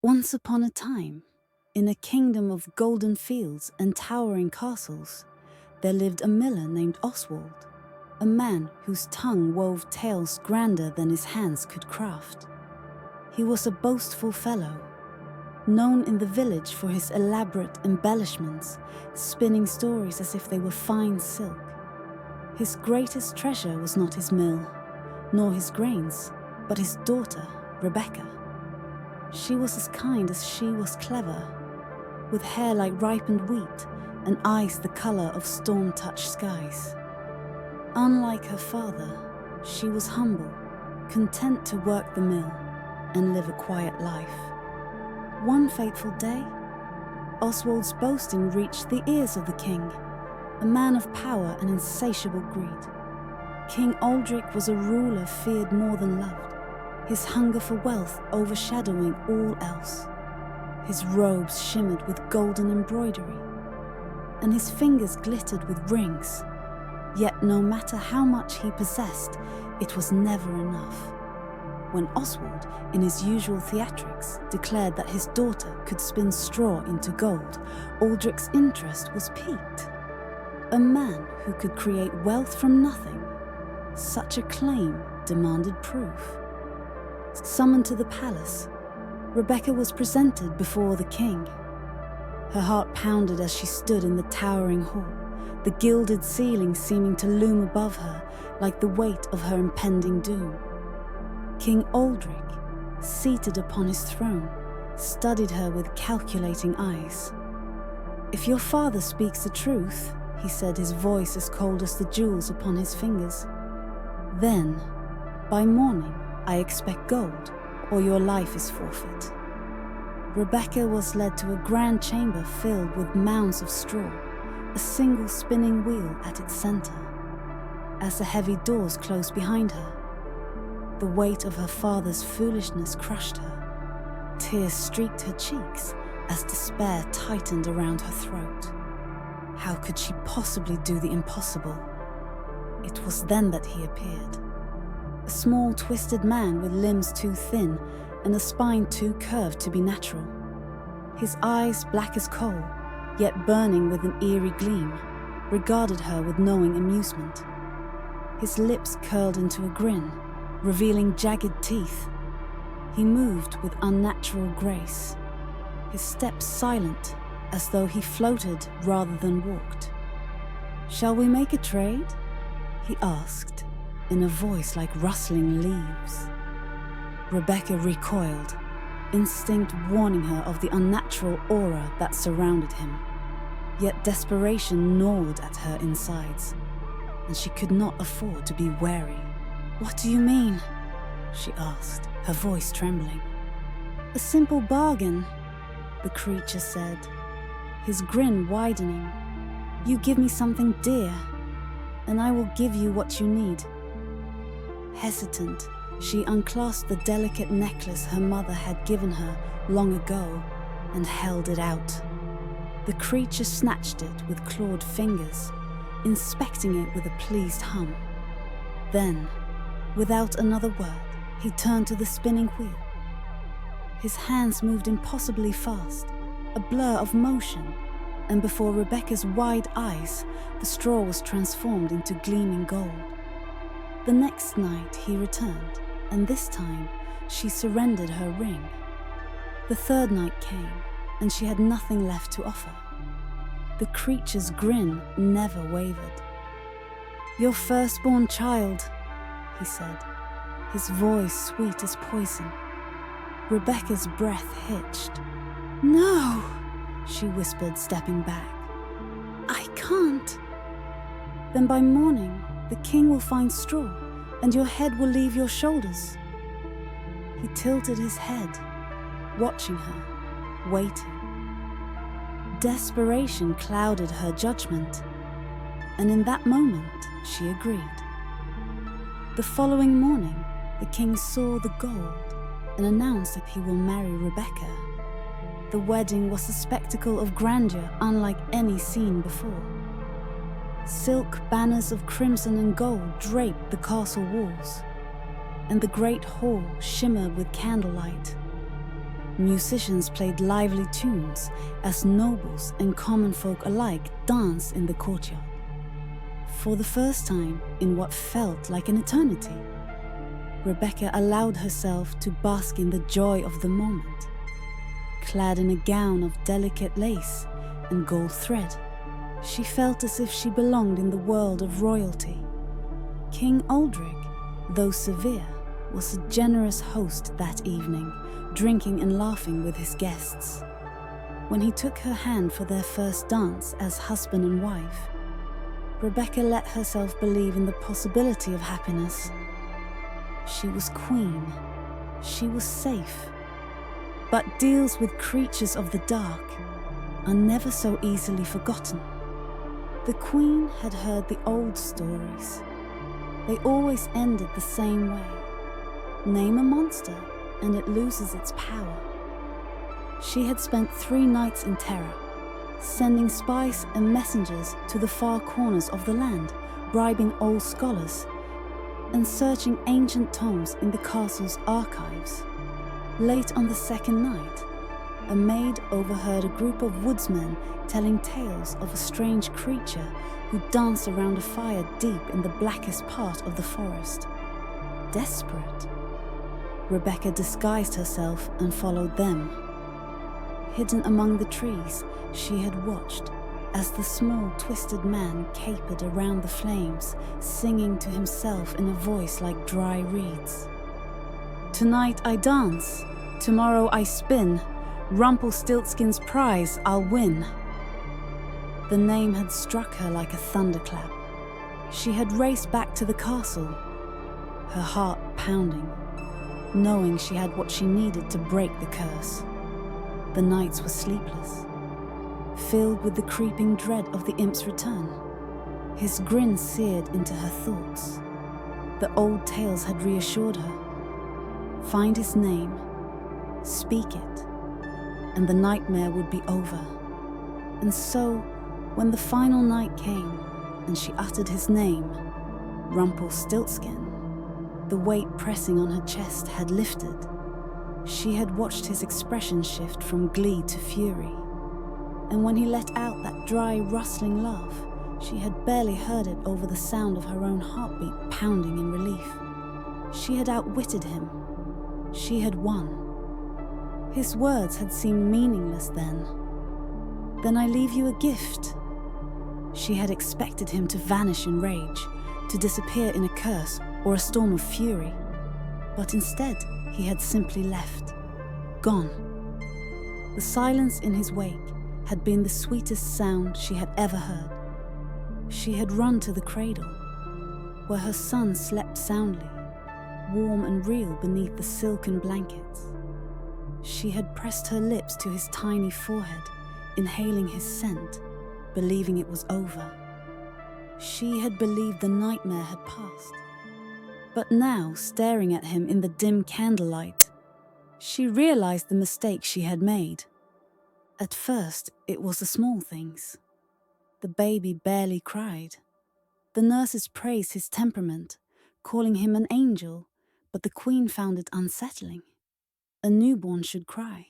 Once upon a time, in a kingdom of golden fields and towering castles, there lived a miller named Oswald, a man whose tongue wove tales grander than his hands could craft. He was a boastful fellow, known in the village for his elaborate embellishments, spinning stories as if they were fine silk. His greatest treasure was not his mill, nor his grains, but his daughter, Rebecca. She was as kind as she was clever, with hair like ripened wheat and eyes the color of storm-touched skies. Unlike her father, she was humble, content to work the mill and live a quiet life. One fateful day, Oswald's boasting reached the ears of the king, a man of power and insatiable greed. King Aldrich was a ruler feared more than loved, his hunger for wealth overshadowing all else. His robes shimmered with golden embroidery, and his fingers glittered with rings. Yet no matter how much he possessed, it was never enough. When Oswald, in his usual theatrics, declared that his daughter could spin straw into gold, Aldrich's interest was piqued. A man who could create wealth from nothing, such a claim demanded proof. Summoned to the palace, Rebecca was presented before the king. Her heart pounded as she stood in the towering hall, the gilded ceiling seeming to loom above her like the weight of her impending doom. King Aldrich, seated upon his throne, studied her with calculating eyes. "If your father speaks the truth," he said, his voice as cold as the jewels upon his fingers, "then, by morning, I expect gold, or your life is forfeit." Rebecca was led to a grand chamber filled with mounds of straw, a single spinning wheel at its center. As the heavy doors closed behind her, the weight of her father's foolishness crushed her. Tears streaked her cheeks as despair tightened around her throat. How could she possibly do the impossible? It was then that he appeared. A small, twisted man with limbs too thin and a spine too curved to be natural. His eyes, black as coal, yet burning with an eerie gleam, regarded her with knowing amusement. His lips curled into a grin, revealing jagged teeth. He moved with unnatural grace, his steps silent, as though he floated rather than walked. "Shall we make a trade?" he asked, in a voice like rustling leaves. Rebecca recoiled, instinct warning her of the unnatural aura that surrounded him. Yet desperation gnawed at her insides, and she could not afford to be wary. "What do you mean?" she asked, her voice trembling. "A simple bargain," the creature said, his grin widening. "You give me something dear, and I will give you what you need." Hesitant, she unclasped the delicate necklace her mother had given her long ago and held it out. The creature snatched it with clawed fingers, inspecting it with a pleased hum. Then, without another word, he turned to the spinning wheel. His hands moved impossibly fast, a blur of motion, and before Rebecca's wide eyes, the straw was transformed into gleaming gold. The next night he returned, and this time she surrendered her ring. The third night came, and she had nothing left to offer. The creature's grin never wavered. "Your firstborn child," he said, his voice sweet as poison. Rebecca's breath hitched. "No," she whispered, stepping back. "I can't." "Then by morning, the king will find straw, and your head will leave your shoulders." He tilted his head, watching her, waiting. Desperation clouded her judgment, and in that moment she agreed. The following morning, the king saw the gold and announced that he will marry Rebecca. The wedding was a spectacle of grandeur unlike any seen before. Silk banners of crimson and gold draped the castle walls, and the great hall shimmered with candlelight. Musicians played lively tunes as nobles and common folk alike danced in the courtyard. For the first time in what felt like an eternity, Rebecca allowed herself to bask in the joy of the moment. Clad in a gown of delicate lace and gold thread, she felt as if she belonged in the world of royalty. King Aldrich, though severe, was a generous host that evening, drinking and laughing with his guests. When he took her hand for their first dance as husband and wife, Rebecca let herself believe in the possibility of happiness. She was queen. She was safe. But deals with creatures of the dark are never so easily forgotten. The queen had heard the old stories. They always ended the same way. Name a monster, and it loses its power. She had spent 3 nights in terror, sending spies and messengers to the far corners of the land, bribing old scholars, and searching ancient tomes in the castle's archives. Late on the second night, a maid overheard a group of woodsmen telling tales of a strange creature who danced around a fire deep in the blackest part of the forest. Desperate, Rebecca disguised herself and followed them. Hidden among the trees, she had watched as the small, twisted man capered around the flames, singing to himself in a voice like dry reeds. "Tonight I dance, tomorrow I spin, Rumpelstiltskin's prize I'll win." The name had struck her like a thunderclap. She had raced back to the castle, her heart pounding, knowing she had what she needed to break the curse. The nights were sleepless, filled with the creeping dread of the imp's return. His grin seared into her thoughts. The old tales had reassured her. Find his name, speak it, and the nightmare would be over. And so, when the final night came and she uttered his name, Rumpelstiltskin, the weight pressing on her chest had lifted. She had watched his expression shift from glee to fury. And when he let out that dry, rustling laugh, she had barely heard it over the sound of her own heartbeat pounding in relief. She had outwitted him. She had won. His words had seemed meaningless then. "Then I leave you a gift." She had expected him to vanish in rage, to disappear in a curse or a storm of fury. But instead, he had simply left, gone. The silence in his wake had been the sweetest sound she had ever heard. She had run to the cradle, where her son slept soundly, warm and real beneath the silken blankets. She had pressed her lips to his tiny forehead, inhaling his scent, believing it was over. She had believed the nightmare had passed. But now, staring at him in the dim candlelight, she realized the mistake she had made. At first, it was the small things. The baby barely cried. The nurses praised his temperament, calling him an angel, but the queen found it unsettling. A newborn should cry.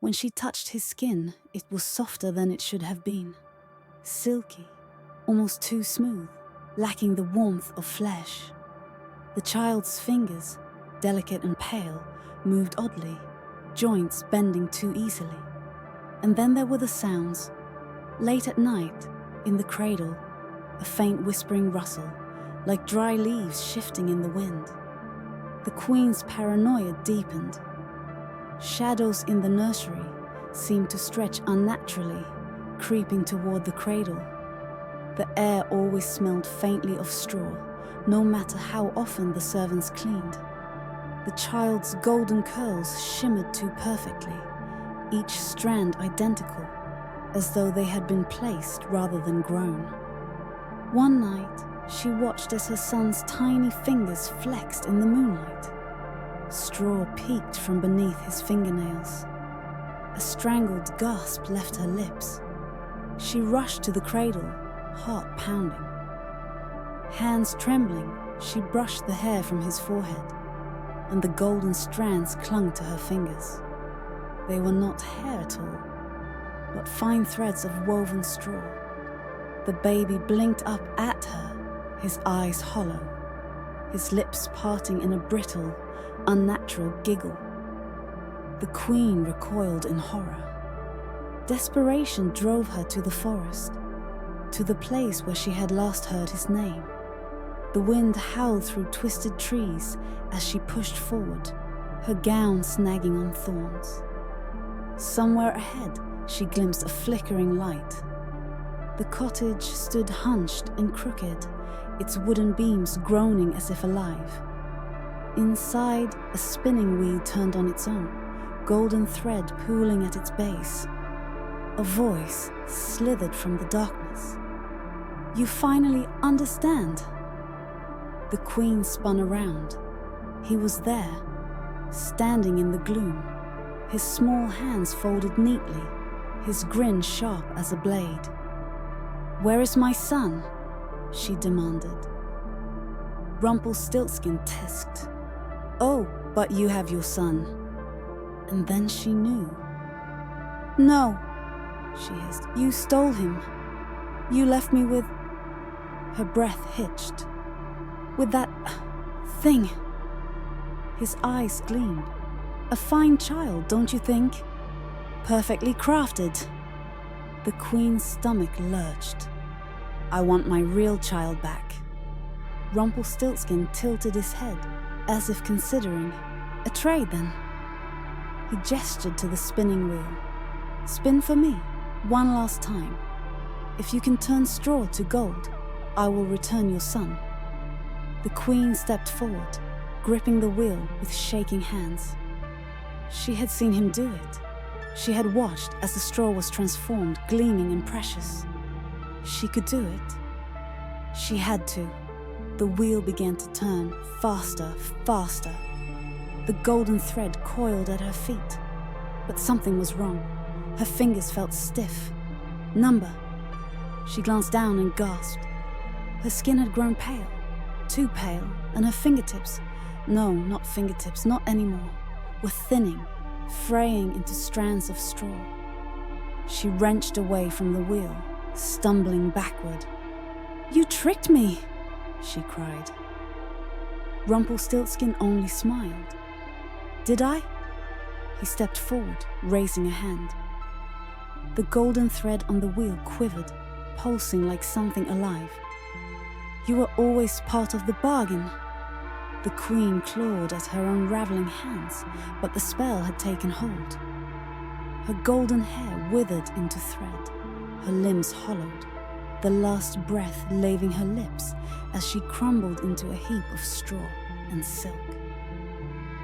When she touched his skin, it was softer than it should have been. Silky, almost too smooth, lacking the warmth of flesh. The child's fingers, delicate and pale, moved oddly, joints bending too easily. And then there were the sounds. Late at night, in the cradle, a faint whispering rustle, like dry leaves shifting in the wind. The queen's paranoia deepened. Shadows in the nursery seemed to stretch unnaturally, creeping toward the cradle. The air always smelled faintly of straw, no matter how often the servants cleaned. The child's golden curls shimmered too perfectly, each strand identical, as though they had been placed rather than grown. One night, she watched as her son's tiny fingers flexed in the moonlight. Straw peeked from beneath his fingernails. A strangled gasp left her lips. She rushed to the cradle, heart pounding. Hands trembling, she brushed the hair from his forehead, and the golden strands clung to her fingers. They were not hair at all, but fine threads of woven straw. The baby blinked up at her, his eyes hollow, his lips parting in a brittle, unnatural giggle. The queen recoiled in horror. Desperation drove her to the forest, to the place where she had last heard his name. The wind howled through twisted trees as she pushed forward, her gown snagging on thorns. Somewhere ahead, she glimpsed a flickering light. The cottage stood hunched and crooked, its wooden beams groaning as if alive. Inside, a spinning wheel turned on its own, golden thread pooling at its base. A voice slithered from the darkness. "You finally understand." The queen spun around. He was there, standing in the gloom, his small hands folded neatly, his grin sharp as a blade. "Where is my son?" she demanded. Rumpelstiltskin tisked. "Oh, but you have your son." And then she knew. "No," she hissed. "You stole him. You left me with..." Her breath hitched. "With that thing." His eyes gleamed. "A fine child, don't you think? Perfectly crafted." The queen's stomach lurched. "I want my real child back." Rumpelstiltskin tilted his head, as if considering. "A trade, then?" He gestured to the spinning wheel. "Spin for me, one last time. If you can turn straw to gold, I will return your son." The queen stepped forward, gripping the wheel with shaking hands. She had seen him do it. She had watched as the straw was transformed, gleaming and precious. She could do it. She had to. The wheel began to turn, faster, faster. The golden thread coiled at her feet. But something was wrong. Her fingers felt stiff. Number. She glanced down and gasped. Her skin had grown pale, too pale, and her fingertips, no, not fingertips, not anymore, were thinning, fraying into strands of straw. She wrenched away from the wheel, stumbling backward. "You tricked me!" she cried. Rumpelstiltskin only smiled. "Did I?" He stepped forward, raising a hand. The golden thread on the wheel quivered, pulsing like something alive. "You were always part of the bargain." The queen clawed at her unraveling hands, but the spell had taken hold. Her golden hair withered into thread, her limbs hollowed, the last breath laving her lips as she crumbled into a heap of straw and silk.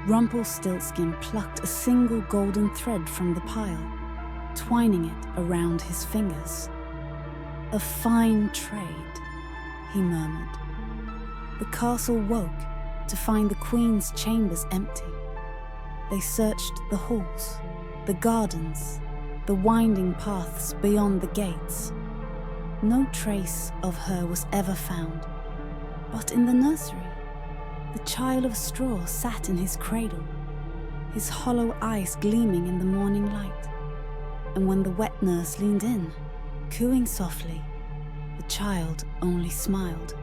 Rumpelstiltskin plucked a single golden thread from the pile, twining it around his fingers. "A fine trade," he murmured. The castle woke to find the queen's chambers empty. They searched the halls, the gardens, the winding paths beyond the gates. No trace of her was ever found. But in the nursery, the child of straw sat in his cradle, his hollow eyes gleaming in the morning light. And when the wet nurse leaned in, cooing softly, the child only smiled.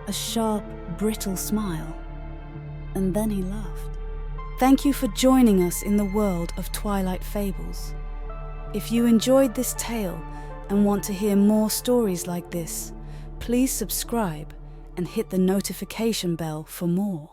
A sharp, brittle smile. And then he laughed. Thank you for joining us in the world of Twilight Fables. If you enjoyed this tale and want to hear more stories like this, please subscribe and hit the notification bell for more.